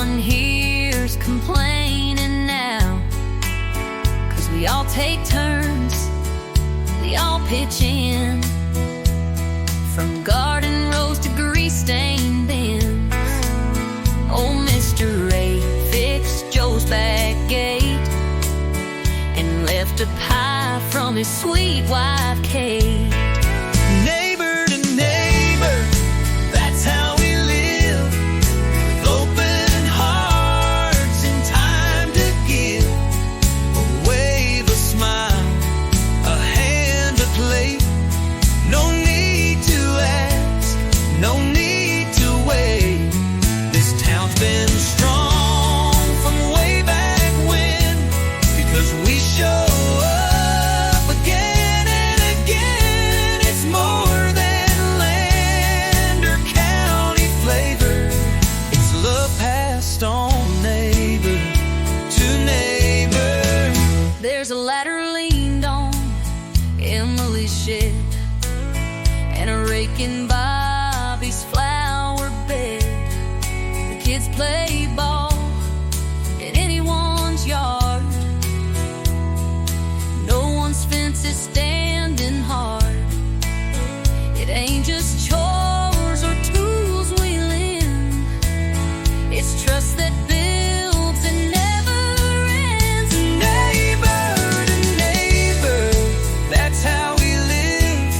one here's complaining now, 'cause we all take turns, we all pitch in. From garden rows to grease-stained bins, old Mr. Ray fixed Joe's back gate and left a pie from his sweet wife Kate. Neighbor to neighbor, that's how we live, with open hearts and time to give. A wave, a smile, a hand, a plate. No need to ask, no need to wait. This town's been strong from way back when, because we show up again and again. It's more than land or county flavor. It's love passed on, neighbor to neighbor. There's a ladder leaned on Emily's shed and a rake in Bobby's flower bed. The kids play ball in anyone's yard. No one's fence is standing hard. It ain't just chores or tools we lend. It's trust that builds and never ends. Neighbor to neighbor, that's how we live,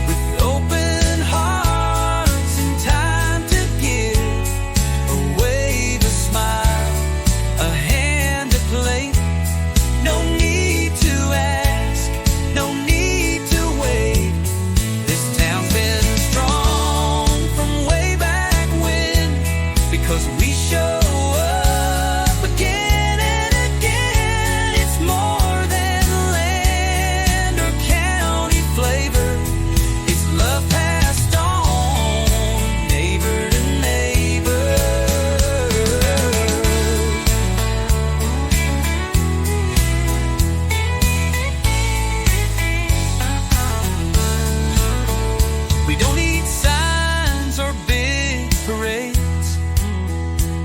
with open hearts and time to give. A wave, a smile, a hand, a plate. No need to ask, no need to wait. This town's been strong from way back when, because we show up again and again. It's more than land or county flavor. It's love passed on, neighbor to neighbor. We don't need signs or big parades.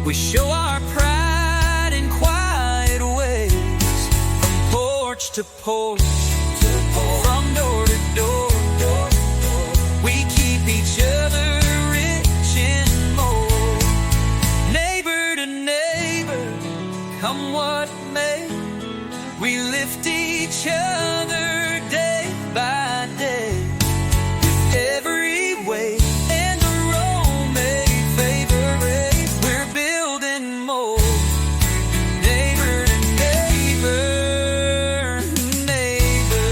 We show our pride in quiet ways, from porch to porch, from door to door. We keep each other rich and more. Neighbor to neighbor, come what may, we lift each other day by day. Every way and the road may favor race, we're building more. Neighbor to neighbor, neighbor.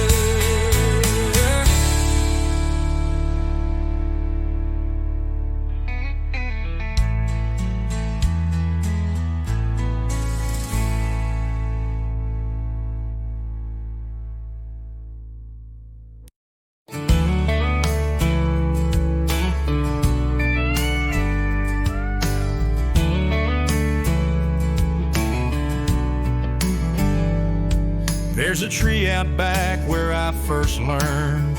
There's a tree out back where I first learned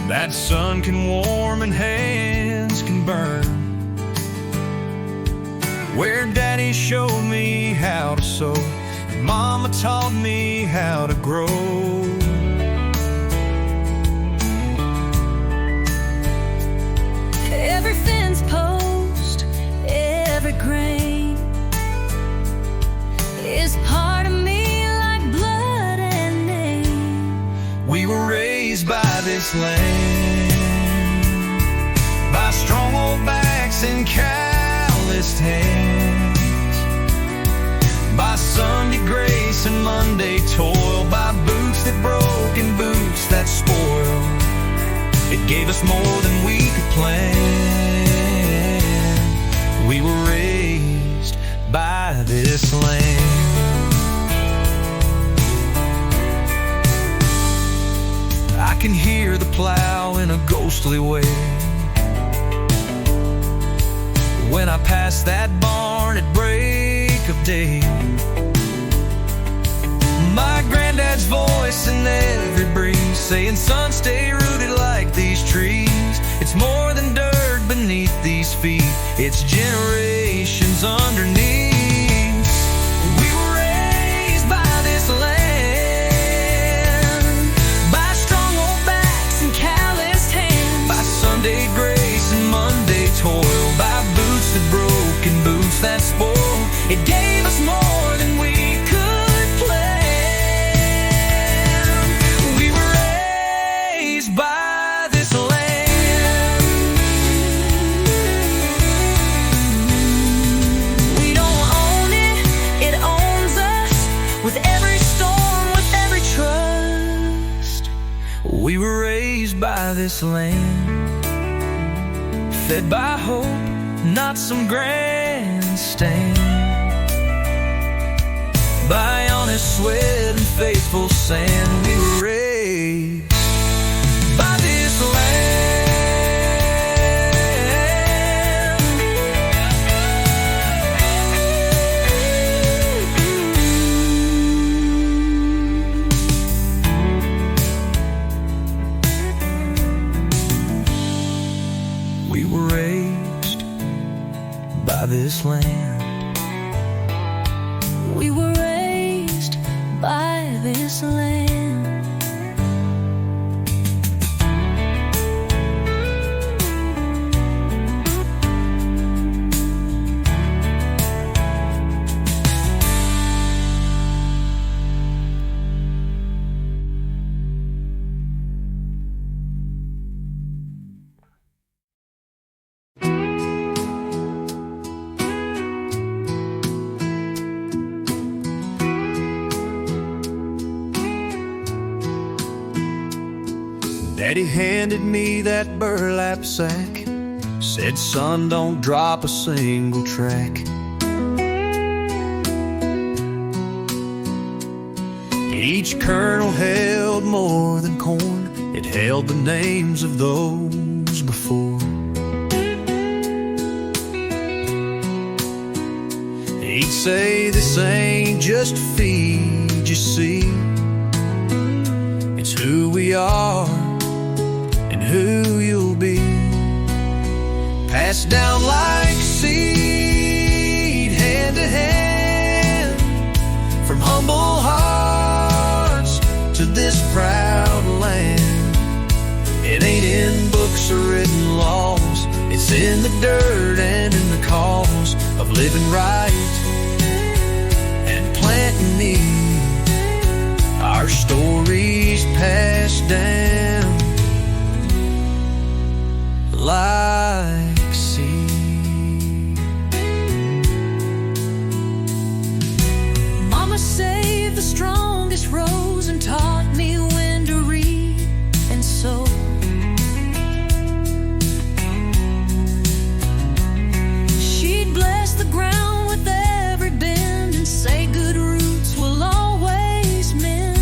that sun can warm and hands can burn. Where Daddy showed me how to sew, and Mama taught me how to grow. Every fence post, every grain is part of me like blood and name. We were raised by this land, by strong old backs and calloused hands, by Sunday grace and Monday toil, by boots that broke and boots that spoiled. It gave us more than we could plan. We were raised by this land. I can hear the plow in a ghostly way when I pass that barn at break of day. My granddad's voice in every breeze saying, son, stay rooted like these trees. It's more than dirt, beneath these feet, it's generations underneath. We were raised by this land, by strong old backs and calloused hands, by Sunday grace and Monday toil, by boots that broke and boots that spoiled. It gave us more than we could plan. We were raised by this land. We don't own it, it owns us. With every storm, with every trust, we were raised by this land, fed by hope, not some grandstand, by honest sweat and faithful sand. We were raised by this land. We were raised by this land. We were raised by this land. Daddy handed me that burlap sack, said, son, don't drop a single track. Each kernel held more than corn, it held the names of those before. He'd say, this ain't just a feed, you see, it's who we are and who you'll be. Passed down like seed, hand to hand, from humble hearts to this proud land. It ain't in books or written laws, it's in the dirt and in the cause of living right and planting need. Our stories passed down like seed. Mama saved the strongest rose and taught me when to read and sow. She'd bless the ground with every bend and say good roots will always mend.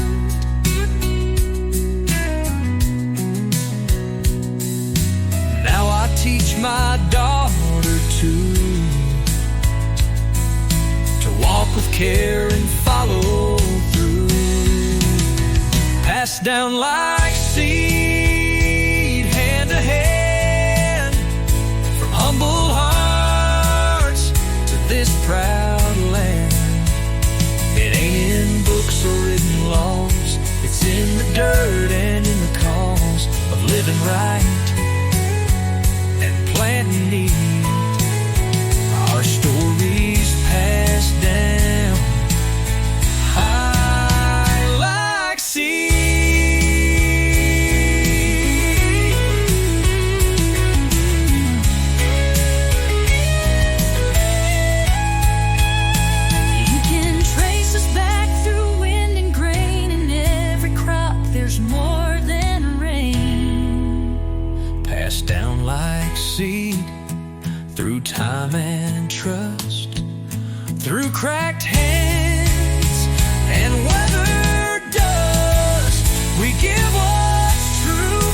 Teach my daughter to walk with care and follow through. Passed down like seed, hand to hand, from humble hearts to this proud land. It ain't in books or written laws, it's in the dirt and in the cause of living right and planting need. Our stories passed down high like seed. You can trace us back through wind and grain. In every crop there's more than rain. Passed down like seed, through time and trust, through cracked hands and weathered dust. We give what's true,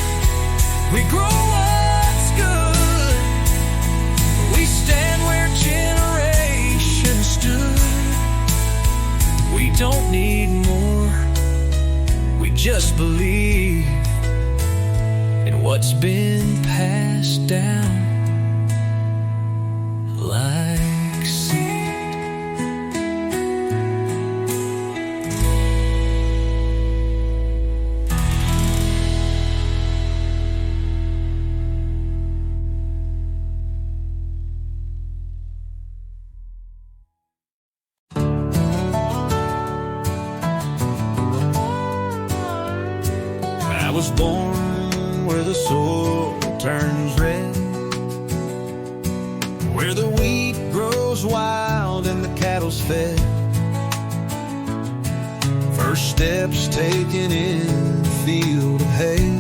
we grow what's good, we stand where generations stood. We don't need more, we just believe in what's been passed down was born where the soil turns red, where the wheat grows wild and the cattle's fed. First steps taken in the field of hay,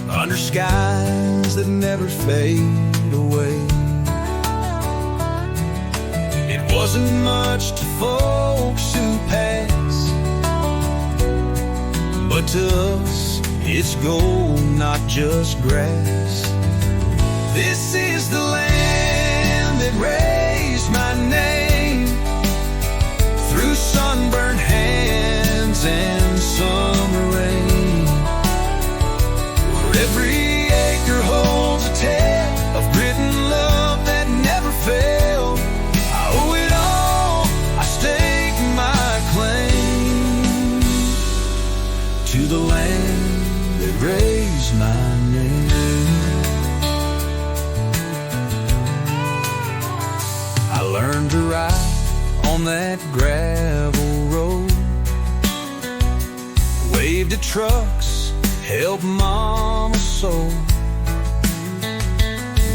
under skies that never fade away. It wasn't much to folks who pass, but to us it's gold, not just grass. This is the land that raised my name, through sunburned hands and summer rain, where every acre holds a tale of grit and love that never failed. I owe it all, I stake my claim to the land that raised my name. I learned to ride on that gravel road, waved at trucks, helped mama sew.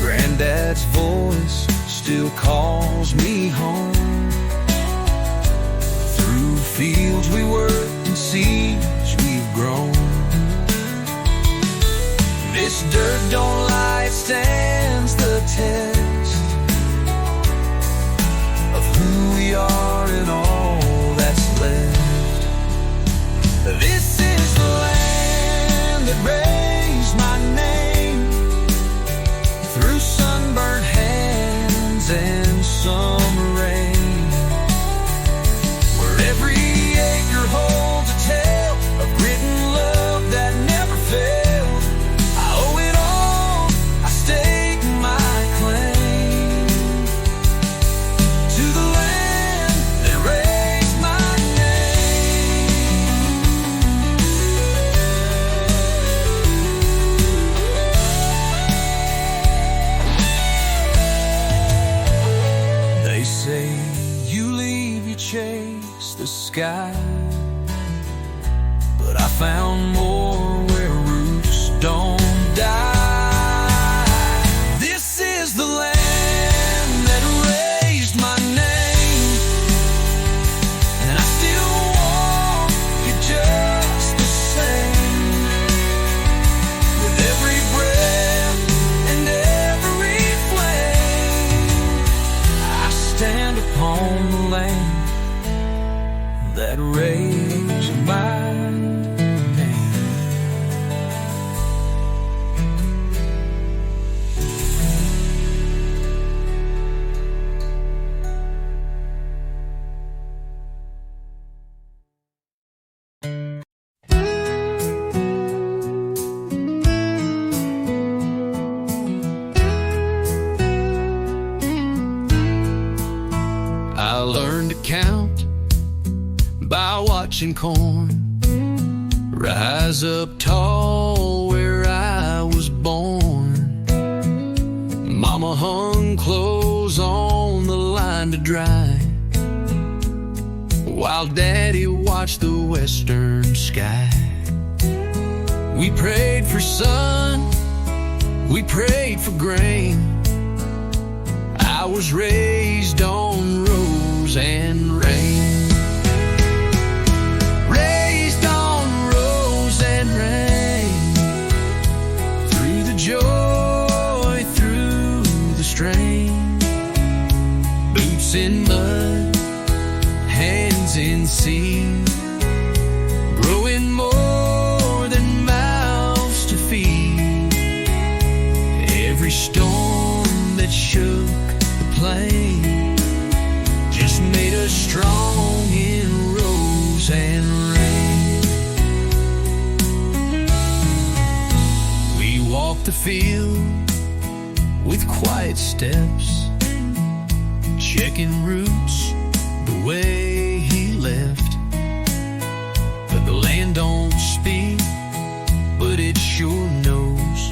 Granddad's voice still calls me home, through fields we worked and seeds we've grown. This dirt don't lie, it stands the test of who we are and all that's left. This is the land that raised my name, through sunburned hands and summer rain, where every acre holds a tale of grit and love that never failed. I owe it all, I stake my claim to the land that raised my name. They say you leave, you chase the sky, but I found more where roots don't die. This is the land that raised my name, and I still want it just the same. With every breath and every flame, I stand upon the land that raised my name. I learned to count by watching corn rise up tall where I was born. Mama hung clothes on the line to dry, while Daddy watched the western sky. We prayed for sun, we prayed for grain. I was raised on rose and rain, raised on rose and rain, through the joy, through the strain. Boots in mud, hands in seed, growing more than mouths to feed. Every storm that shook the plain just made us strong in rose and rain. We walked the field with quiet steps, checking roots the way he left. But the land don't speak, but it sure knows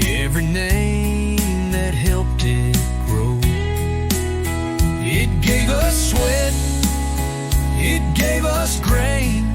every name that helped it grow. It gave us sweat, it gave us grain,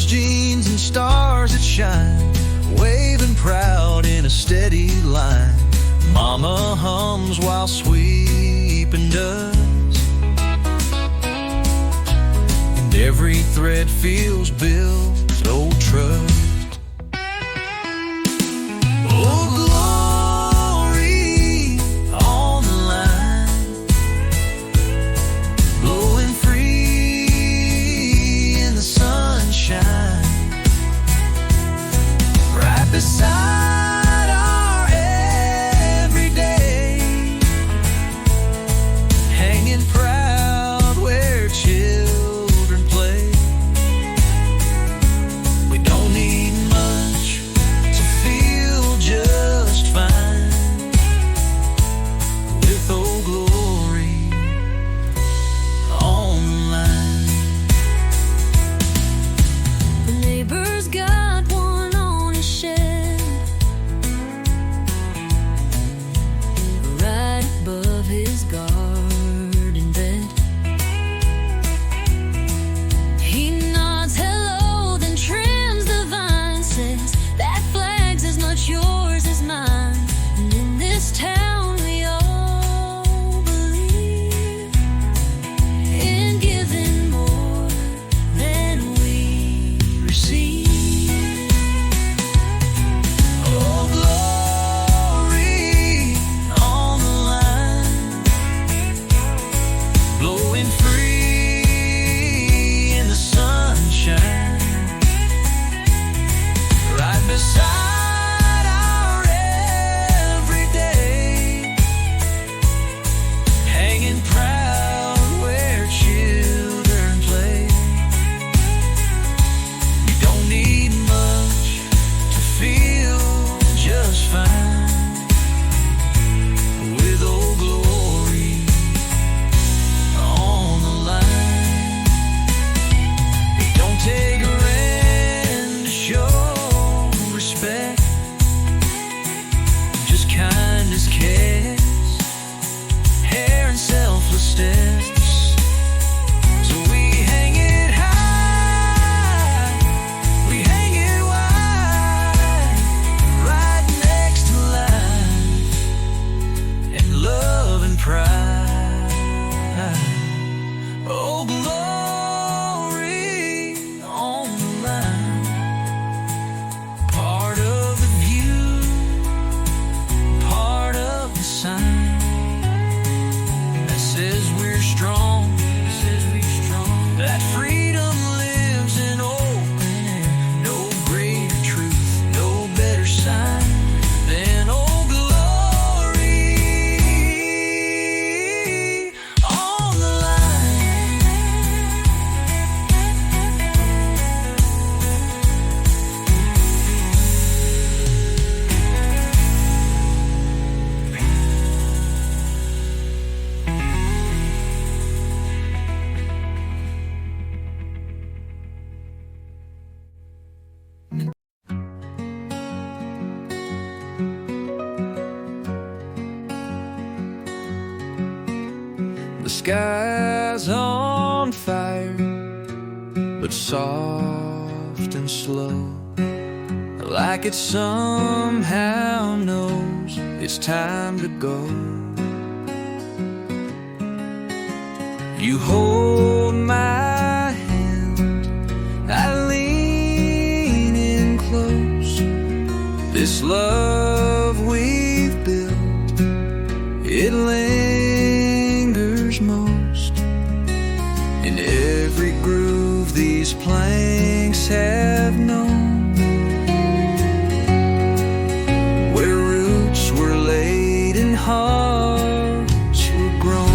those jeans and stars that shine, waving proud in a steady line. Mama hums while sweeping dust, and every thread feels built old trust. Oh, glory on the line, blowing free in the sunshine, right beside our everyday, hanging proud where children play. We don't need much to feel just fine, with Old Glory on the line. The neighbor's got one on his shed, right above his garden bed. He nods hello, then trims the vine, says that flag's as much yours as mine. And in this town we all believe in giving more than we receive. Oh, glory on the line, blowing free in the sunshine, right beside our everyday, hanging proud where children play. You don't need much to feel just fine, with Old Glory on the line. It don't take a rent to show respect, just kindness cares, hair and selfless steps. So we hang it high, we hang it wide, right next to life and love and pride. Oh, glory on the line, part of the view, part of the sign that says we're strong, that freedom lives in open air. No greater truth, no better sign than Old Glory on the line. The sky's on fire, but soft and slow, like it somehow knows it's time to go. You hold my hand, I lean in close. This love we've built, it lingers most in every groove these planks have known, where roots were laid and hearts were grown.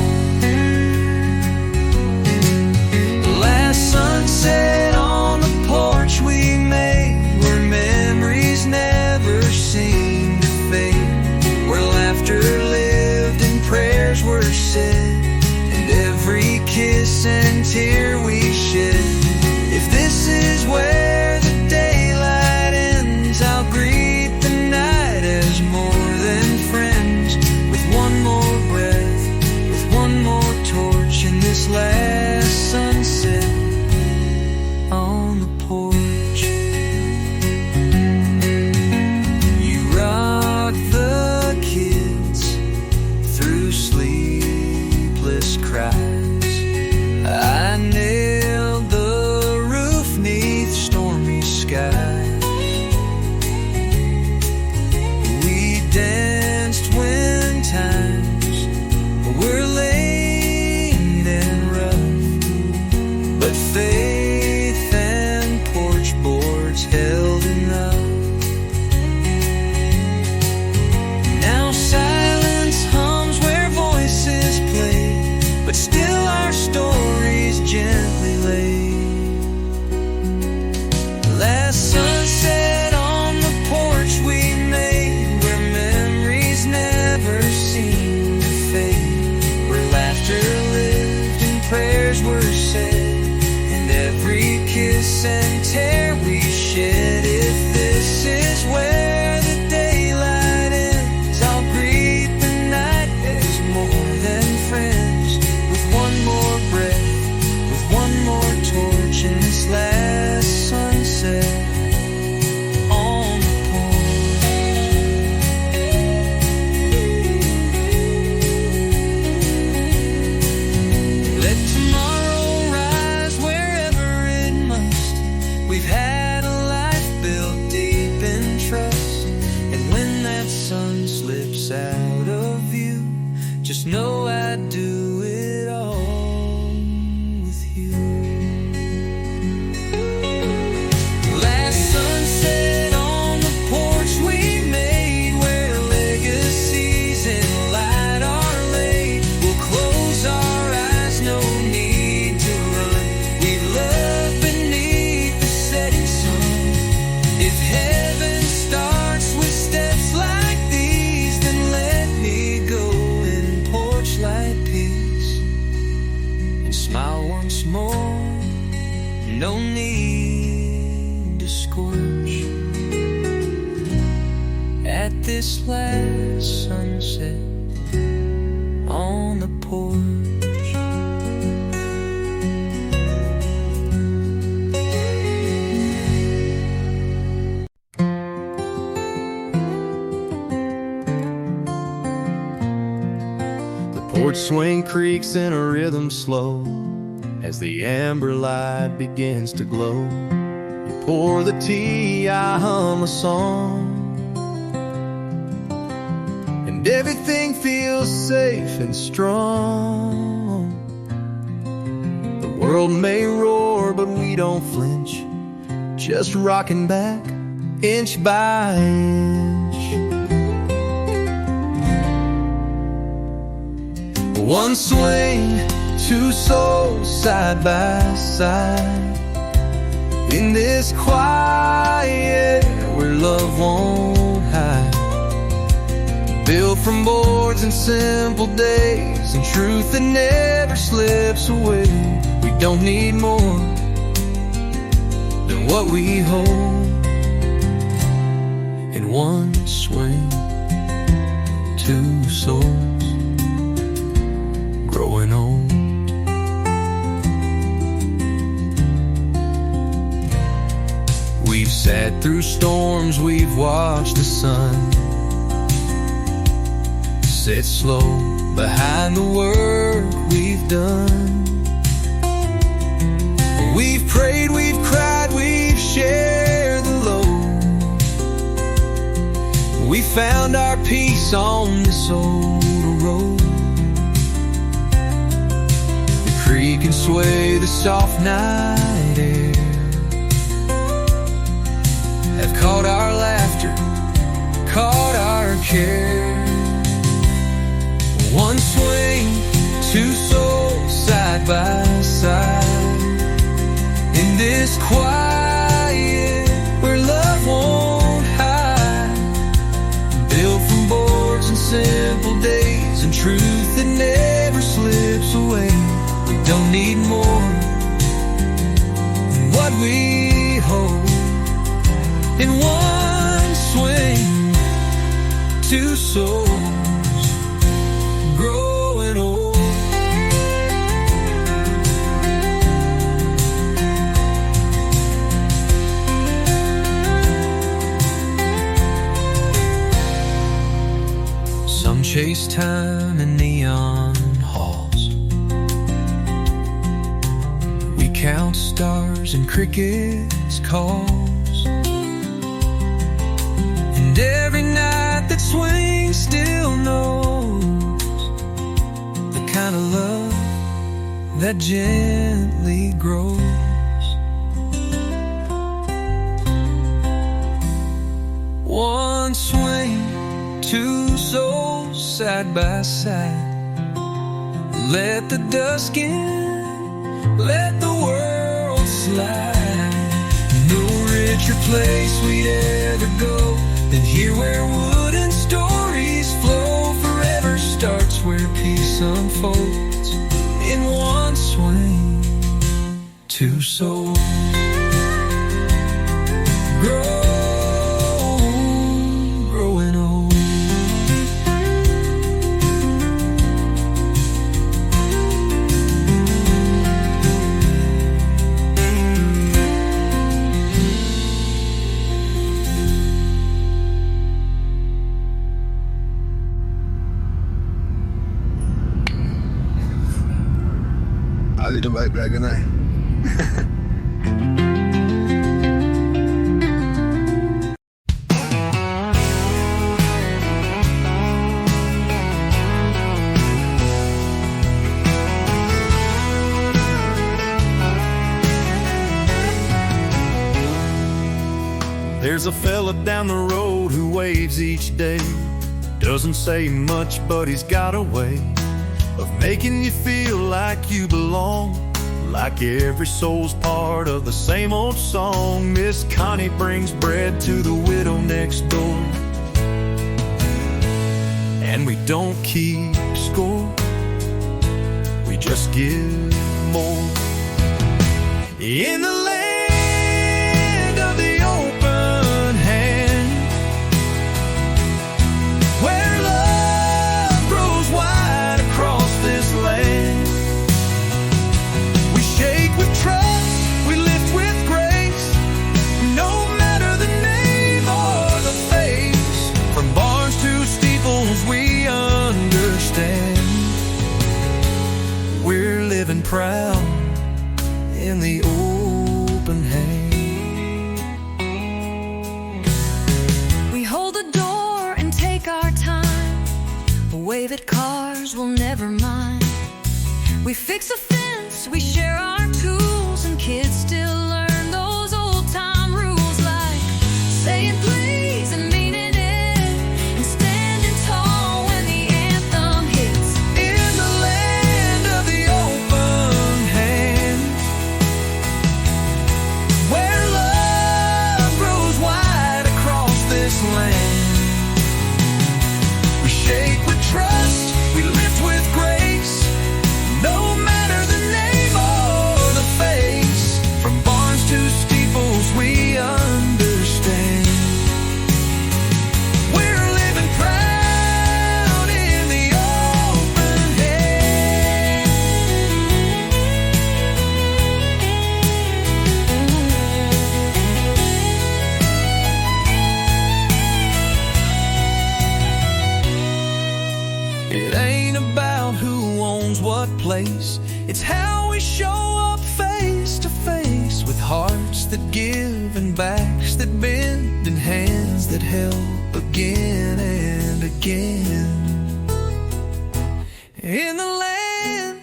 but faith and porch boards held enough. Now silence hums where voices play, but still our stories gently lay. Last sunset on the porch we made, where memories never seem to fade, where laughter lived and prayers were said, and every kiss and tear we shed. If this is where the daylight ends, I'll greet the night as more than friends, with one more breath, with one more torch in this last sunset on the porch. Let tomorrow rise wherever it must. We've had a life built deep in trust, and when that sun slips out of view, just know I'd do it all with you. Last sunset on the porch we made, where legacies in light are laid. We'll close our eyes, no need to run. We love beneath the setting sun. If heaven starts with steps like these, then let me go in porch light peace and smile once more. No need to scorch at this last sunset on the porch. The porch swing creaks in a rhythm slow as the amber light begins to glow. You pour the tea, I hum a song, and everything feels safe and strong. The world may roar, but we don't flinch, just rocking back inch by inch. One swing, two souls side by side, in this quiet where love won't hide. Built from boards and simple days, and truth that never slips away. We don't need more than what we hold in one swing. Two souls growing old. We've sat through storms, we've watched the sun set slow behind the work we've done. We've prayed, we've cried, we've shared the load. We found our peace on this old road. The creak and sway, the soft night air have caught our laughter, caught our care. One swing, two souls side by side, in this quiet where love won't hide. Built from boards and simple days, and truth that never slips away. We don't need more than what we hold in one swing. Two souls growing old. Some chase time in neon halls. We count stars and crickets' calls. And every night that swings still knows the kind of love that gently grows. One swing, two souls side by side. Let the dust in, let the world slide. No richer place we'd ever go than here where wooden stories flow. Forever starts where peace unfolds. In one swing, two souls growing old. I'll leave them back, good night. There's a fella down the road who waves each day. Doesn't say much, but he's got a way of making you feel like you belong, like every soul's part of the same old song. Miss Connie brings bread to the widow next door, and we don't keep score, we just give more. In the land of the open hand, where love grows wide across this land, we shake with trust, we lift with grace, no matter the name or the face. From barns to steeples we understand, we're living proud in the open hand. We hold the door and take our time, wave at cars we'll never mind. We fix a fence, we share our tools, and kids still learn those old-time rules like saying please and meaning it, and standing tall when the anthem hits. In the land of the open hand, where love grows wide across this land, we shake with trust, we lift with grace, no matter the name or the face. From barns to steeples we understand, we're living proud in the open hand. It ain't about who owns what place, it's how we show up face to face, with hearts that give and backs that bend, and hands that help again and again. In the land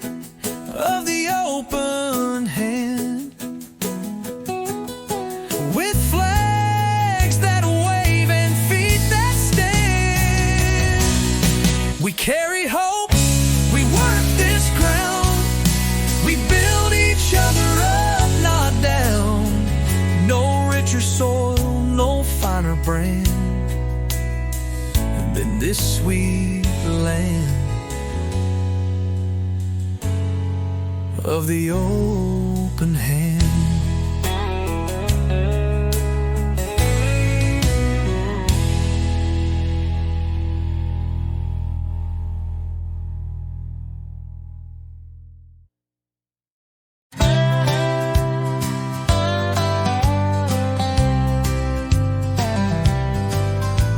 of the open hand, with flags that wave and feet that stand, we carry hope, we work this ground, we build each other up, not down. No richer soil, no finer brand than this sweet land of the open hand.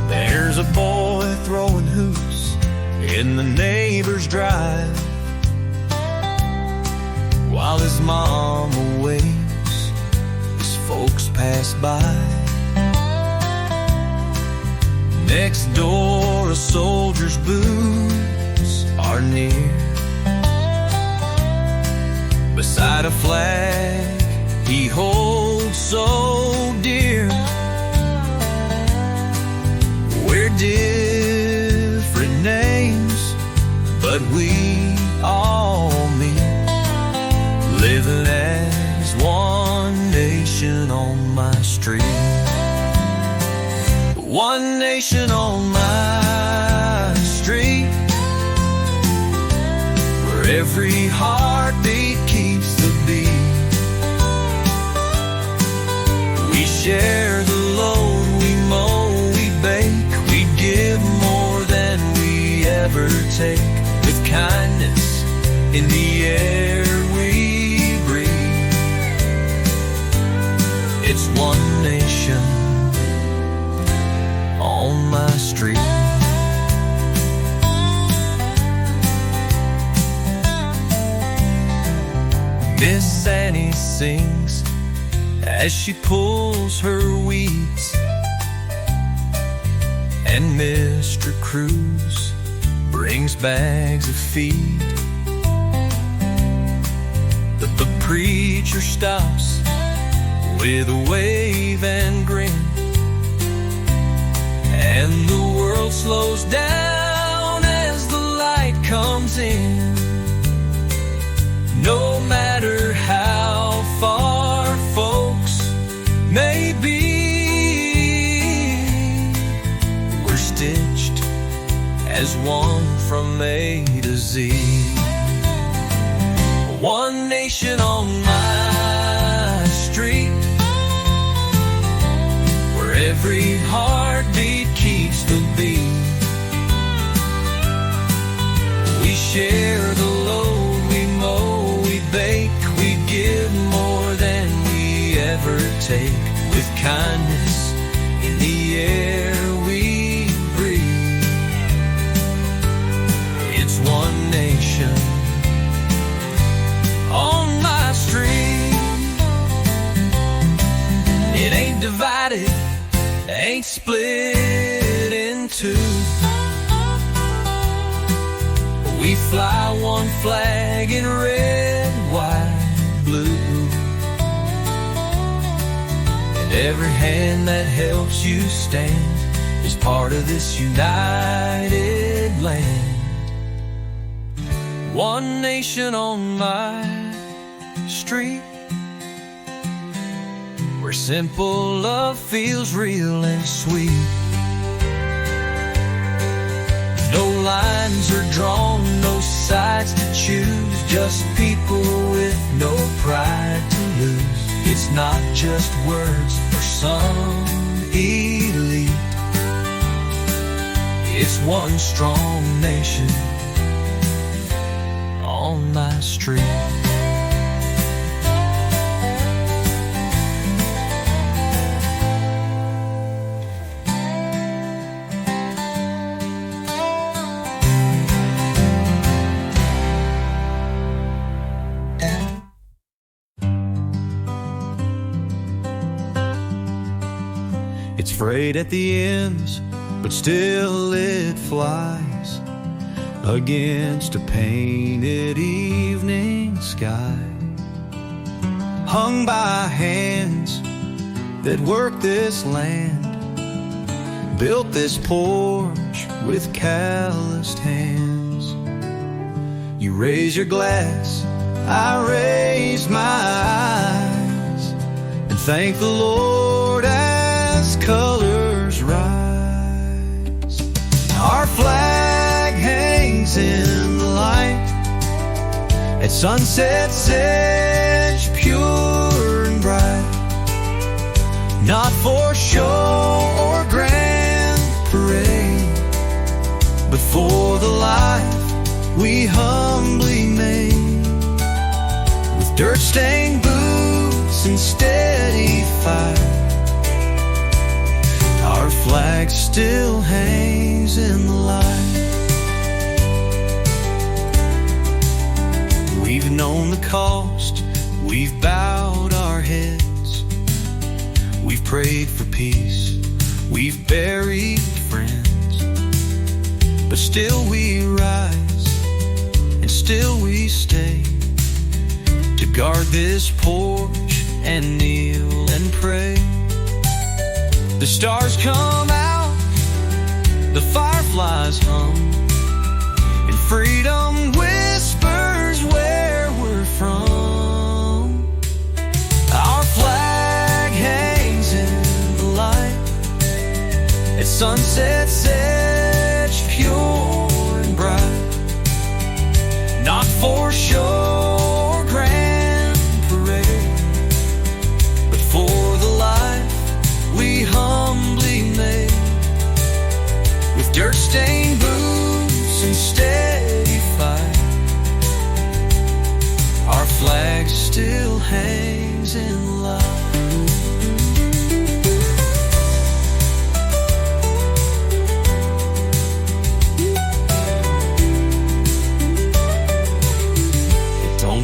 There's a boy throwing hoops in the neighbor's drive, while his mama waits as folks pass by. Next door a soldier's boots are near, beside a flag he holds so dear. We're different names, but we all meet living as one nation on my street. One nation on my street, where every heartbeat keeps the beat. We share the load, we mow, we bake, we give more than we ever take, with kindness in the air we breathe. It's one nation on my street. Miss Annie sings as she pulls her weeds, and Mr. Cruz brings bags of feed. But the preacher stops with a wave and grin, and the world slows down as the light comes in. No matter how far folks may be, we're stitched as one from A to Z. One nation on my street, where every heartbeat keeps the beat. We share the load, we mow, we bake, we give more than we ever take, with kindness in the air we breathe. It's one nation on my street. It ain't divided, ain't split in two. We fly one flag in red, white, blue. And every hand that helps you stand is part of this united land. One nation on my street, where simple love feels real and sweet. No lines are drawn, no sides to choose, just people with no pride to lose. It's not just words for some elite, it's one strong nation on my street. It's frayed at the ends, but still it flies against a painted evening sky, hung by hands that work this land, built this porch with calloused hands. You raise your glass, I raise my eyes, and thank the Lord as colors rise. Our flag hangs in the light at sunset's edge, pure and bright, not for show or grand parade, but for the life we humbly made, with dirt-stained boots and steady fire. Our flag still hangs in the light. We've known the cost, we've bowed our heads, we've prayed for peace, we've buried friends, but still we rise, and still we stay, to guard this porch and kneel and pray. The stars come out, the fireflies hum, and freedom whispers where we're from. Our flag hangs in the light at sunset's edge, pure and bright. Not for show or grand parade, but for the life we humbly made. With dirt-stained boots and steady fight, our flag still hangs in light.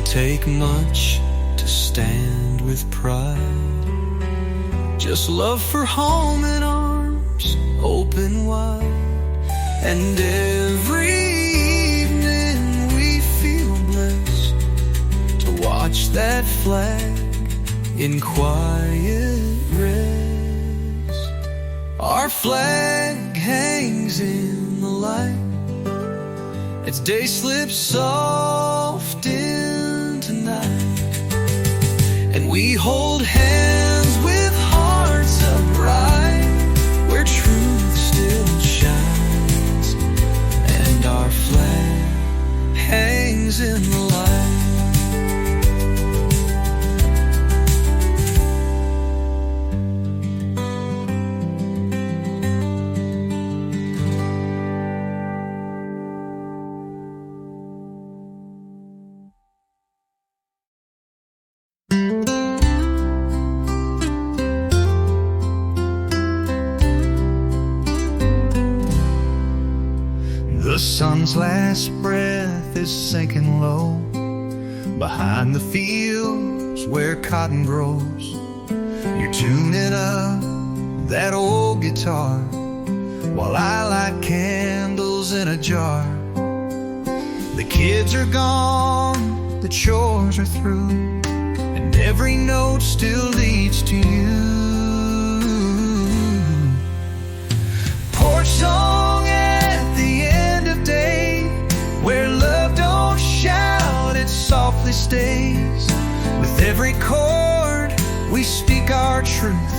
Take much to stand with pride, just love for home and arms open wide. And every evening we feel blessed to watch that flag in quiet rest. Our flag hangs in the light as day slips soft into night, and we hold hands with hearts upright where truth still shines, and our flag hangs in the light. The sun's last breath is sinking low behind the fields where cotton grows. You're tuning up that old guitar while I light candles in a jar. The kids are gone, the chores are through, and every note still leads to you. Porch song at the end of day, where love don't shout, it softly stays. With every chord we speak our truth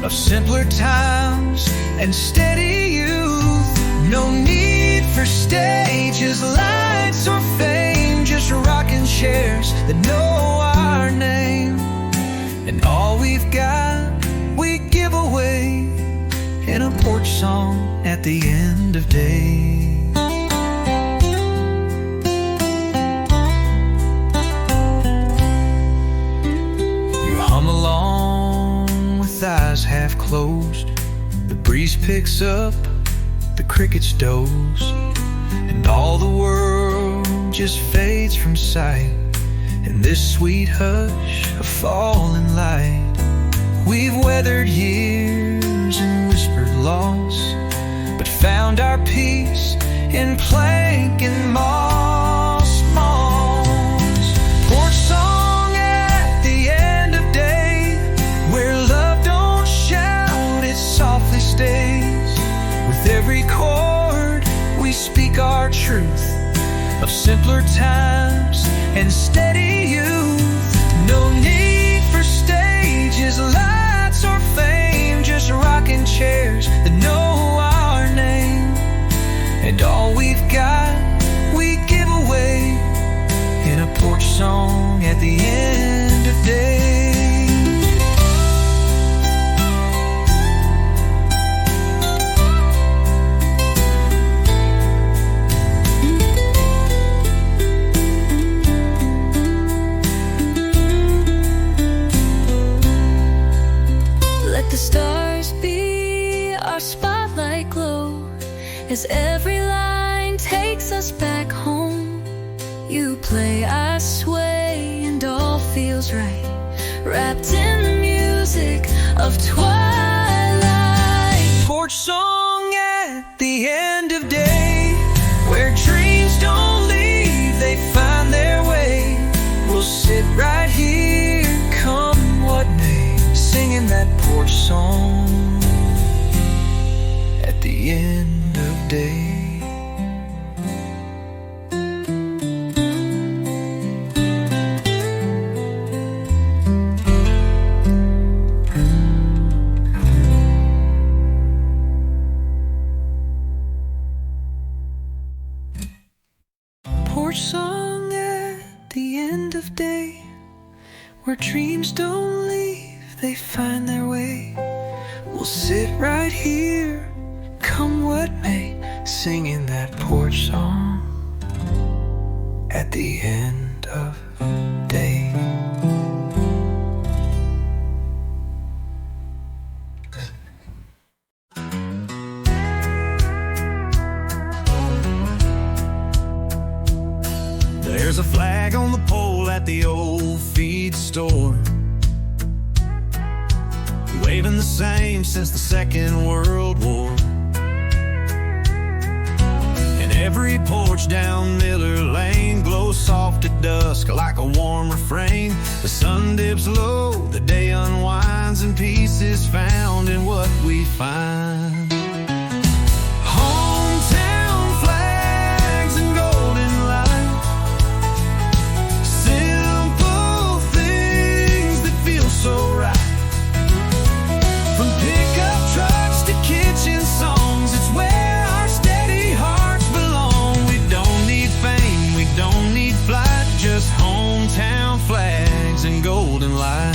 of simpler times and steady youth. No need for stages, lights, or fame, just rocking chairs that know our name. And all we've got we give away in a porch song at the end of day. You hum along with eyes half closed. The breeze picks up, the crickets doze, and all the world just fades from sight in this sweet hush of falling light. We've weathered years and whispered loss, but found our peace in plank and moss. Porch song at the end of day, where love don't shout, it softly stays. With every chord we speak our truth of simpler times and steady youth. No need for stages, lights, or fame, just rocking chairs that know our name. And all we've got we give away in a porch song at the end of day. The stars be our spotlight glow as every line takes us back home. You play, I sway, and all feels right, wrapped in the music of twilight. Porch song at the end of day, where dreams don't leave, they find their way. We'll sit right porch song at the end of day. Porch song at the end of day, where dreams don't leave, they find their way. We'll sit right here, come what may, singing that porch song at the end of day. There's a flag on the pole at the old feed store, waving the same since the Second World War. And every porch down Miller Lane glows soft at dusk like a warm refrain. The sun dips low, the day unwinds, and peace is found in what we find. Hometown flags and golden lights, simple things that feel so right. From pickup trucks to kitchen songs, it's where our steady hearts belong. We don't need fame, we don't need flight, just hometown flags and golden light.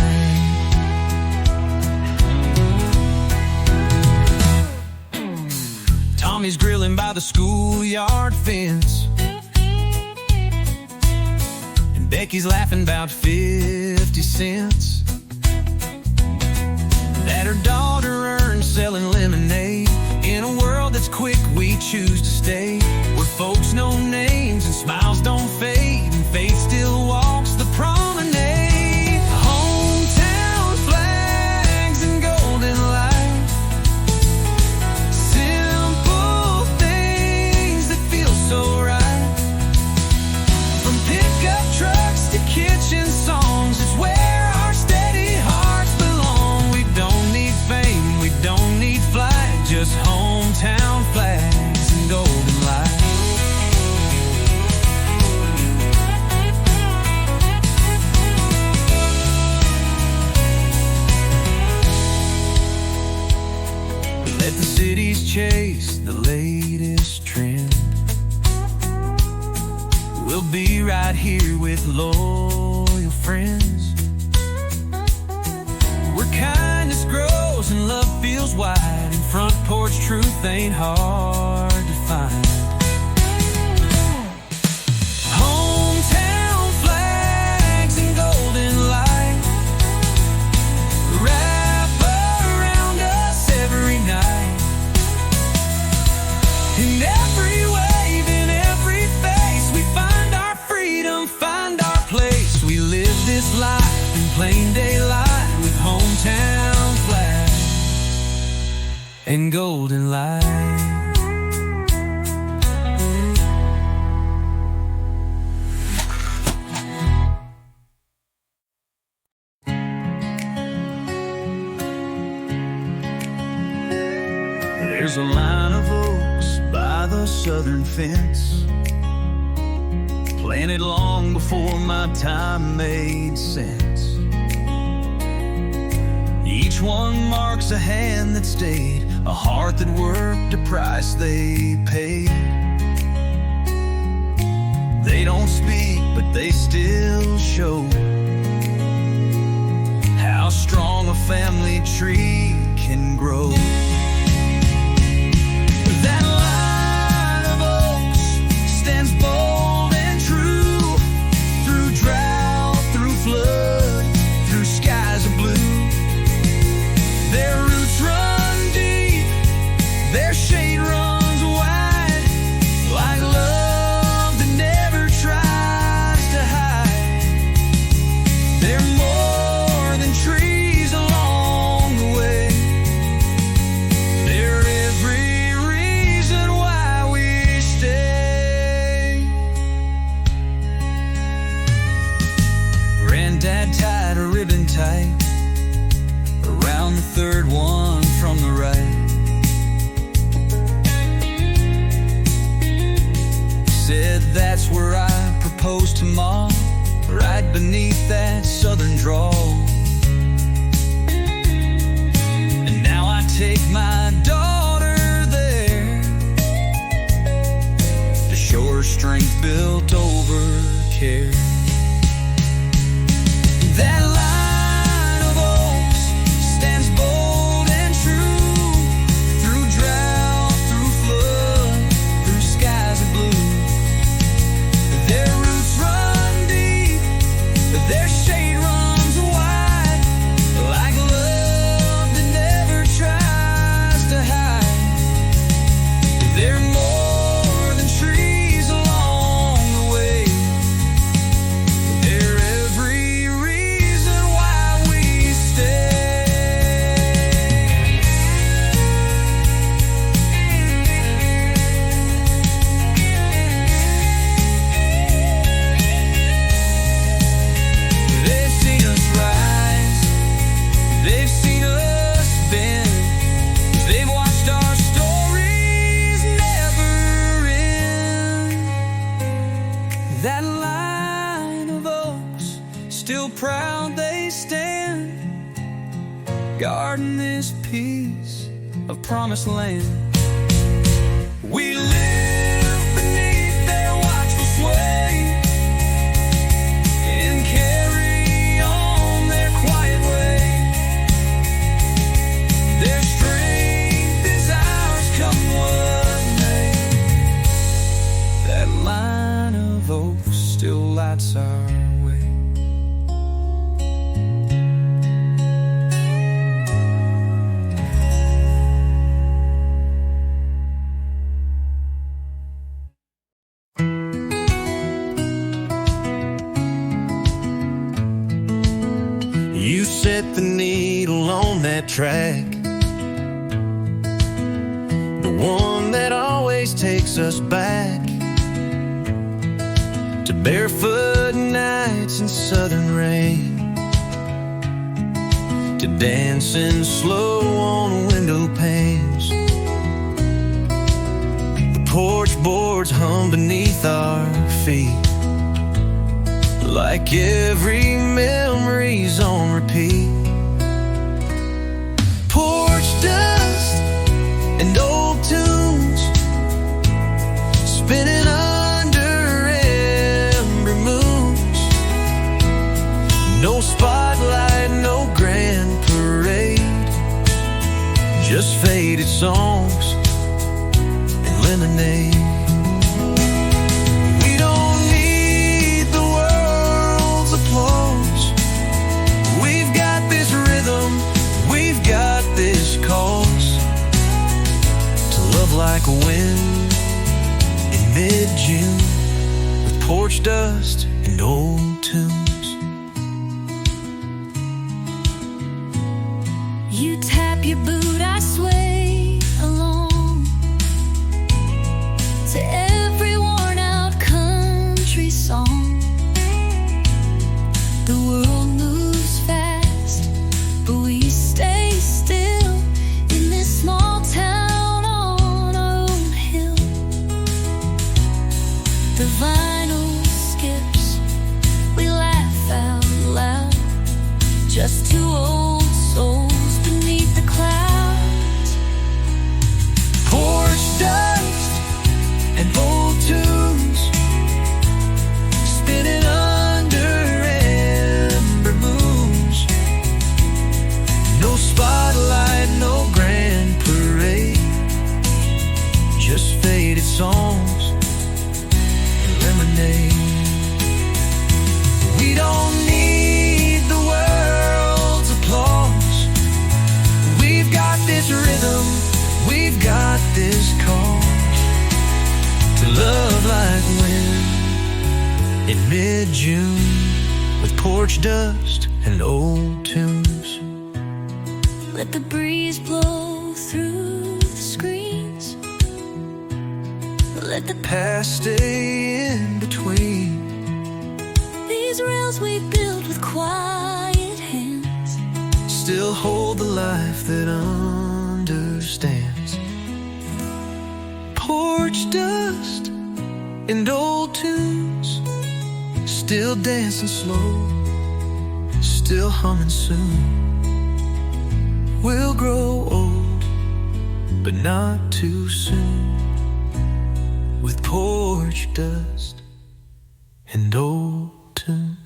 Tommy's grilling by the schoolyard fence, and Becky's laughing about 50 cents that her daughter earned selling lemonade. In a world that's quick, we choose to stay where folks know names and smiles don't fade, and faith still walks the promenade. Hometown flags and golden lights, simple things that feel so right. From pickup trucks to kitchen songs, it's where our steady hearts belong. We don't need fame, we don't need flight, just hometown flags and golden lights. Let the cities chase the latest trend. We'll be right here with loyal friends, where kindness grows and love feels wide, and front porch truth ain't hard to find. Hometown flags and golden light wrap around us every night. In every wave, in every face, we find our freedom, find our place. We live this life in plain daylight with hometown flags and golden light. There's a line of oaks by the southern fence, planted long before my time made sense. Each one marks a hand that stayed, a heart that worked, a price they paid. They don't speak, but they still show how strong a family tree can grow. That line of oaks stands bold and true, through drought, through flood, through skies of blue. Their roots run deep, their shade runs wide, like love that never tries to hide. They're more than trees along the way, beneath that southern drawl. And now I take my daughter there to show her strength built over care. That line of oaks stands bold and true, through drought, through flood, through skies of blue. Their roots run deep, but their shade runs wide, like love that never tries to hide. They're more than trees along the way. They're every reason why we stay. They've seen us rise, they've seen us bend, they've watched our stories never end. That line of oaks, still proud they stand, guarding this piece of promised land. We live beneath their watchful sway and carry on their quiet way. Their strength is ours, come what may. That line of oaks still lights our way. You set the needle on that track, the one that always takes us back to barefoot nights and southern rain, to dancing slow on window panes. The porch boards hum beneath our feet, like every memory's on repeat. Porch dust and old tunes spinning under ember moons. No spotlight, no grand parade, just faded songs and lemonade. We don't need the world's applause. We've got this rhythm, we've got this cause to love like a wind in mid-June, with porch dust and old tunes. You tap your boot, I sway along to every worn out country song. The world moves fast, but we stay still in this small town on our own hill. The vinyl skips, we laugh out loud, just two old souls beneath the clouds. Porch dust and old tunes spinning under ember moons. No spotlight, no grand parade, just faded songs and lemonade. We don't need the world's applause. We've got this rhythm, we've got this cause to love like wind in mid-June, with porch dust and old tunes. Let the breeze blow through the screens, let the Past stay in between. these rails we build with quiet hands Still hold the life that understands. Porch dust and old tunes still dancing slow, still humming soon. We'll grow old, but not too soon, with porch dust and old tunes.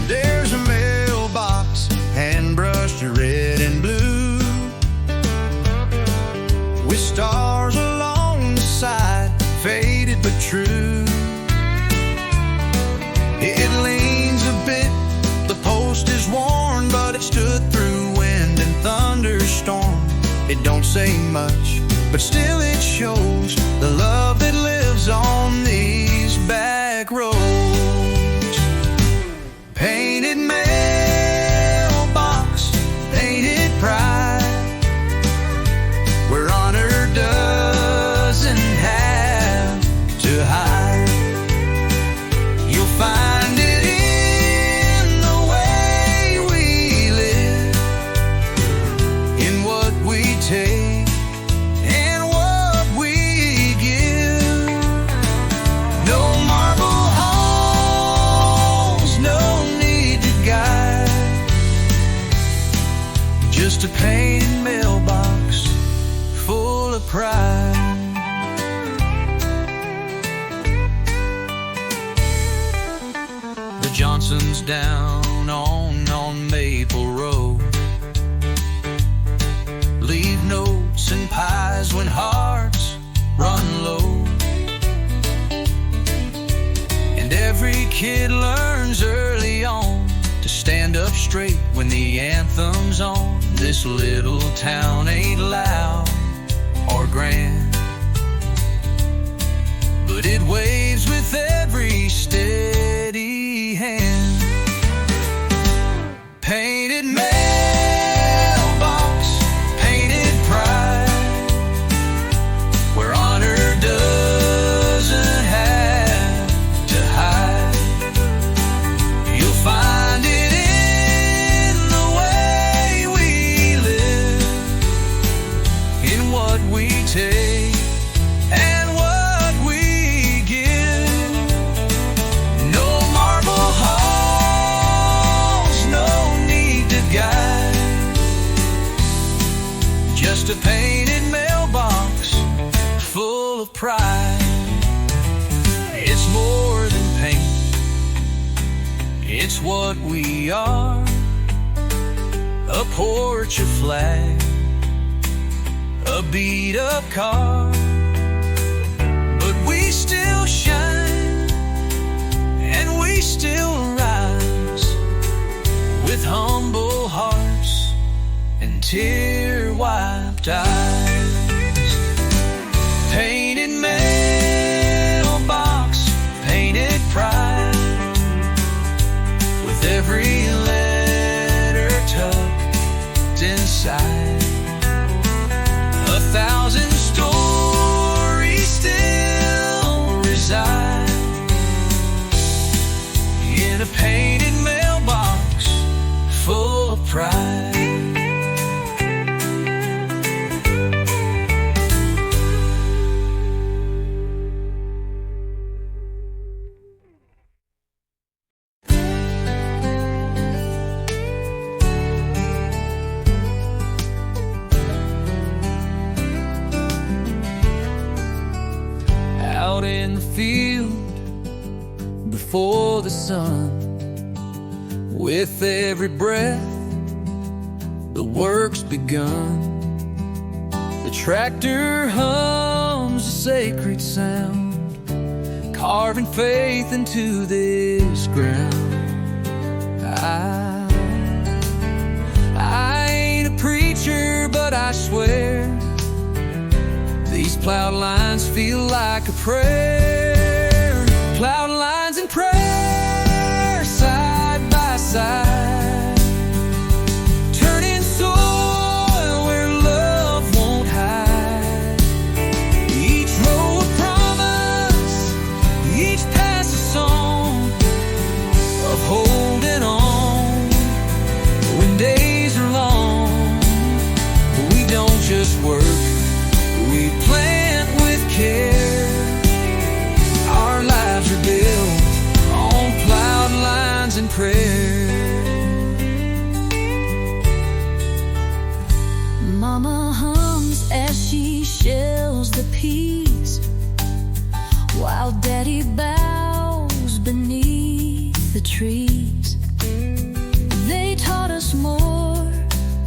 There's a mailbox, hand brushed red and blue, with stars along the side, faded but true. It leans a bit, the post is worn, but it stood through wind and thunderstorm. It don't say much, but still it shows the love that lives on these back roads. Painted mailbox, painted pride, where honor doesn't have to hide. You'll find it in the way we live, in what we take and what we give. No marble halls, no need to guide, just a painted mailbox full of pride. The Johnsons down on Maple Road leave notes and pies when hearts run low. And every kid learns early on to stand up straight when the anthem's on. This little town ain't loud or grand, but it waves with every steady hand. Painted mailbox, painted pride, where honor doesn't have to hide. You'll find it in the way we live, in what we take and what we give. No marble halls, no need to guide, just a painted mailbox full of pride. It's more than paint, it's what we are. A porch, a flag, a beat-up car, but we still shine and we still rise, with humble hearts and tear-wiped eyes. Painted mailbox, painted pride, with every letter tucked inside. 1,000 stories still reside in a painted mailbox full of pride. Out in the field before the sun, with every breath the work's begun. The tractor hums a sacred sound, carving faith into this ground. I ain't a preacher, but I swear these plowed lines feel like a prayer. Plowed lines and prayer, side by side, turning soil where love won't hide. Each row a promise,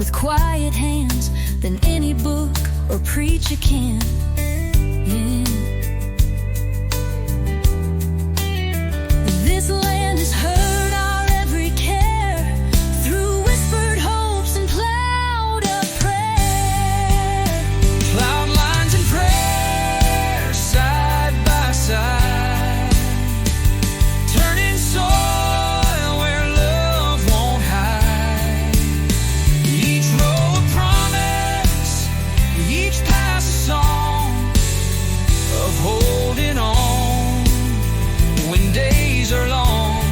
with quiet hands than any book or preacher can. Yeah. This land has heard our every care through whispered hopes and plowed up prayer. Plowed lines and prayers side by side, turning soil where love won't hide. Each row a promise, each pass a song of holding on when days are long.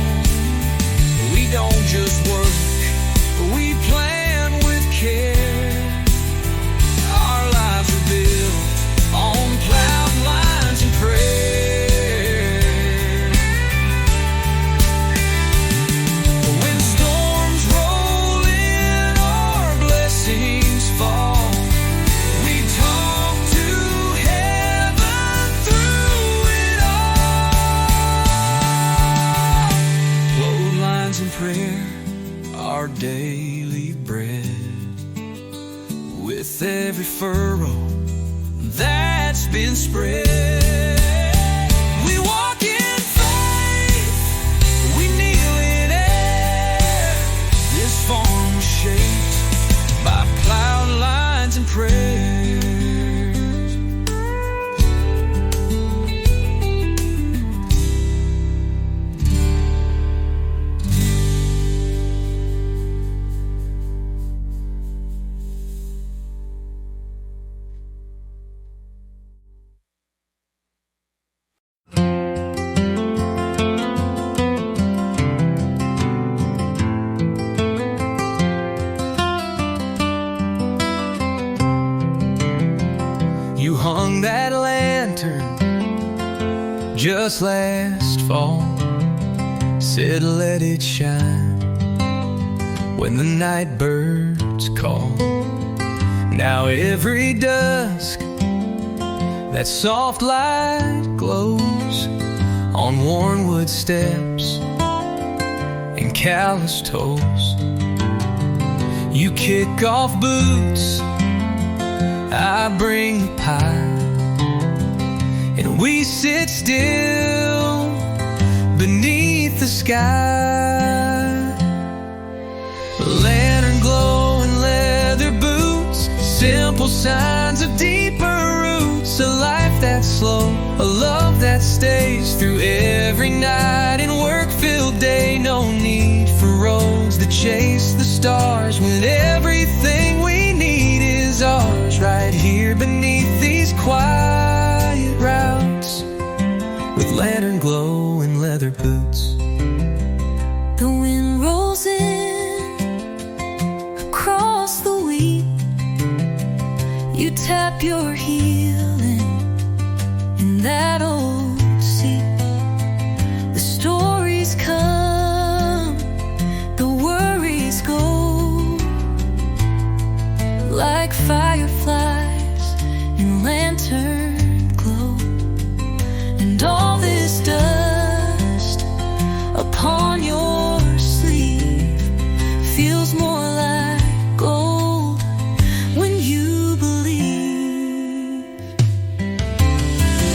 We don't just work, we plan with care. Our lives are built on plowed lines and prayer. When storms roll in or blessings fall, we talk to heaven through it all. Plowed lines and prayer, our daily bread. With every furrow that's been spread, we walk in faith, we kneel in air. This farm was shaped by plowed lines and prayers. You hung that lantern just last fall, said let it shine when the night birds call. Now every dusk that soft light glows on worn wood steps and calloused toes. You kick off boots, I bring the pie, and we sit still beneath the sky. Lantern glow and leather boots, simple signs of deeper roots. A life that's slow, a love that stays through every night and work-filled day. No need for roads that chase the stars when everything we need is ours. Right here beneath these quiet routes, with lantern glow and leather boots. The wind rolls in across the wheat. You tap your heel in that old seat. The stories come, the worries go, like fireflies in lantern glow. And all this dust upon your sleeve feels more like gold when you believe.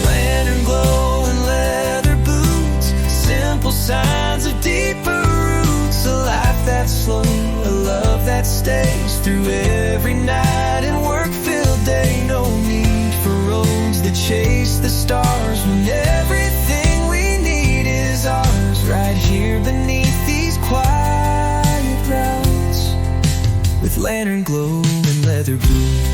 Lantern glow and leather boots, simple signs of deeper roots. A life that's slow, a love that stays through every night and work-filled day. No need for roads that chase the stars when everything we need is ours. Right here beneath these quiet routes, with lantern glow and leather boots.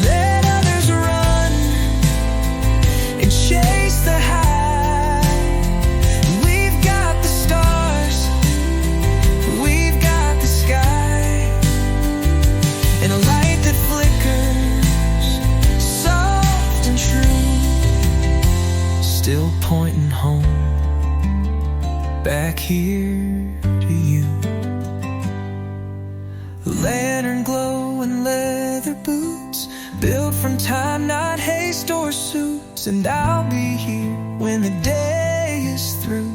Let others run and chase the high. We've got the stars, we've got the sky, and a light that flickers, soft and true, still pointing home, back here to you. Lantern glow and leather boots, built from time, not haste or suits. And I'll be here when the day is through,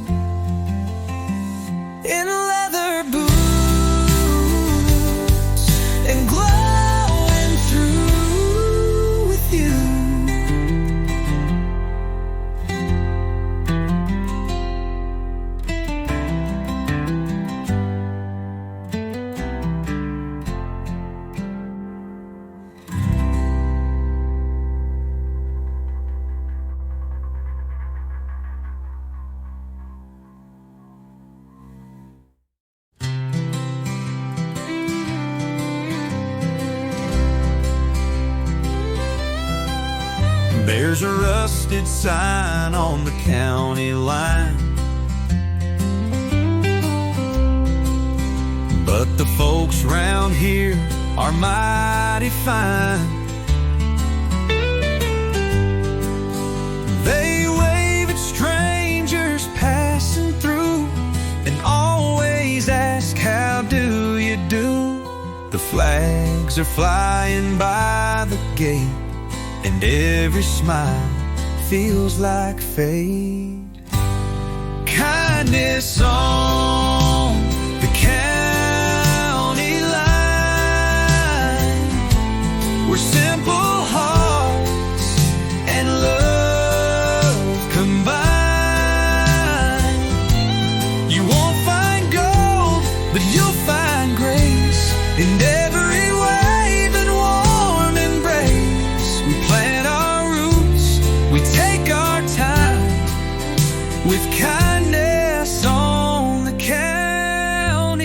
in leather boots and glowing through with you. There's a rusted sign on the county line, but the folks round here are mighty fine. They wave at strangers passing through and always ask, how do you do? The flags are flying by the gate, and every smile feels like fate. Kindness on the county line, where simple hearts and love combine. You won't find gold, but you'll find grace in every wave and warm embrace. We plant our roots, we take our time, with kindness on the county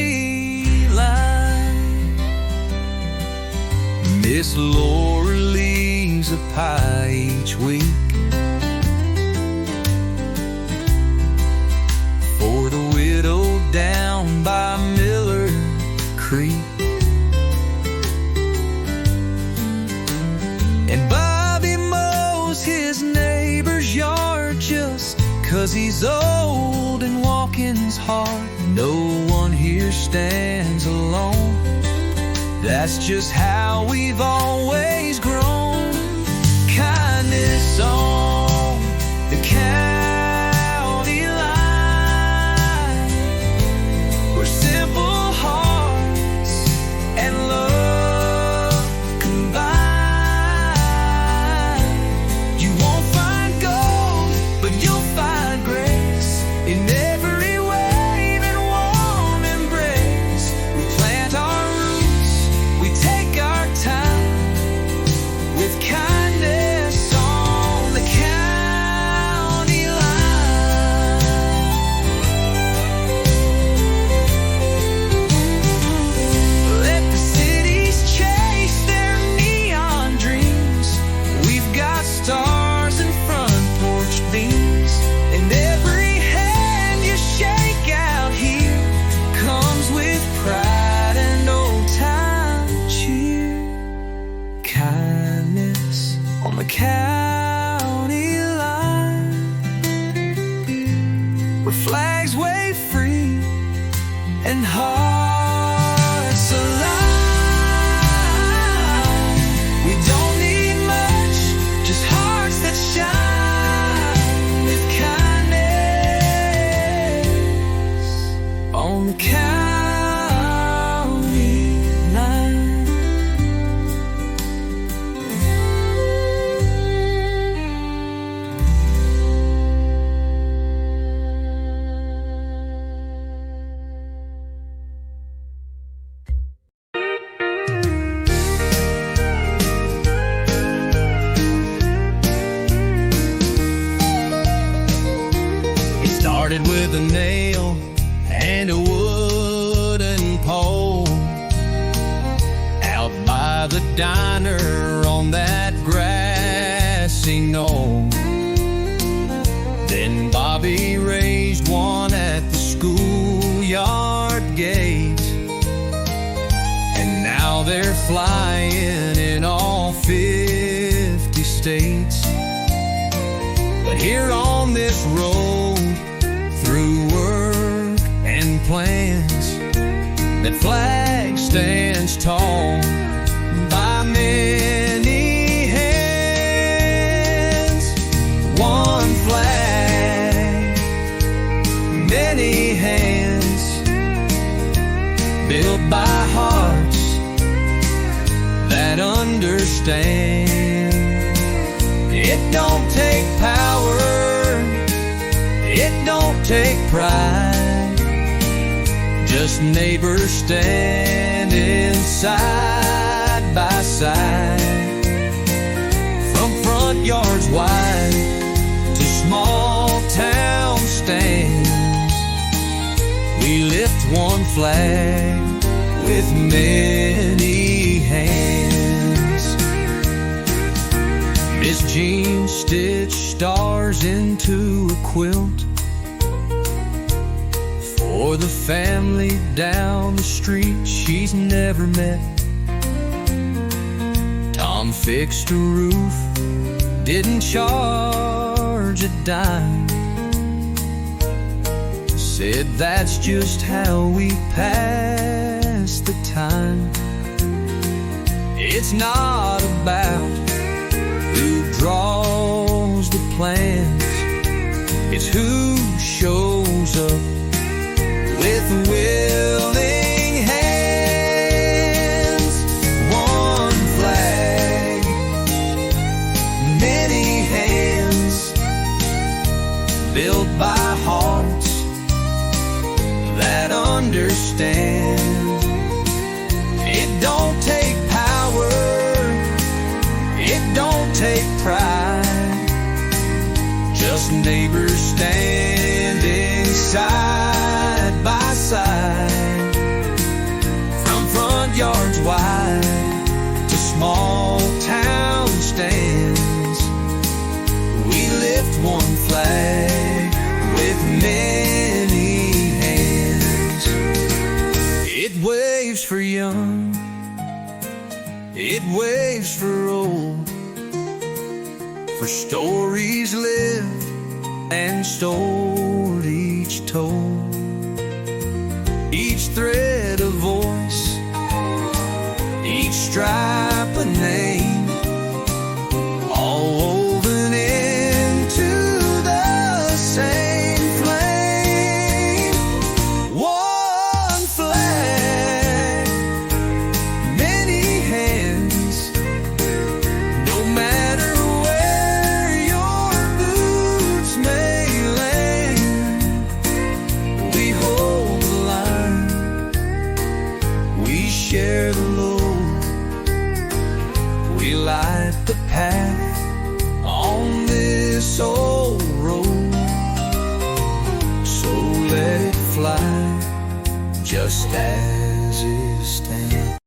line. Miss Laura leaves a pie each week for the widow down by Miller Creek. And Bobby mows his neighbor's yard just 'cause he's old and walking's hard. No one here stands alone. That's just how we've always grown. Kindness on the county line, where simple hearts and love combine. You won't find gold, but you'll find grace in every wave and warm embrace. We plant our roots, we take our time, with kindness on the county line. Let the cities chase their neon dreams. We've got stars and front porch beams, and every hand you shake out here comes with pride and old time cheer. Kindness on the county line, where flags wave free and hearts align. We don't need much, just hearts that shine, with kindness on the county line. It started with a nail and a wooden pole out by the diner on that grassy knoll. Then Bobby raised one at the schoolyard gate, and now they're flying in all 50 states. But here on this road, through work and plans, that flag stands tall by many understand. It don't take power, it don't take pride, just neighbors standing side by side. From front yards wide to small town stands, we lift one flag with many hands. Miss Jean stitched stars into a quilt for the family down the street she's never met. Tom fixed a roof, didn't charge a dime, said that's just how we pass the time. It's not about who draws the plans, it's who shows up with willing hands. One flag, many hands, built by hearts that understand. It don't take power, it don't take pride, just neighbors standing side by side. From front yards wide to small town stands, we lift one flag with many hands. It waves for young, it waves for old, for stories lived and stored, each told, each thread a voice, each stripe a name, all woven into the same flame. One flag, many hands, no matter where your boots may land. We hold the line, we share the load, we light the path on this old road. So let it fly just as it stands.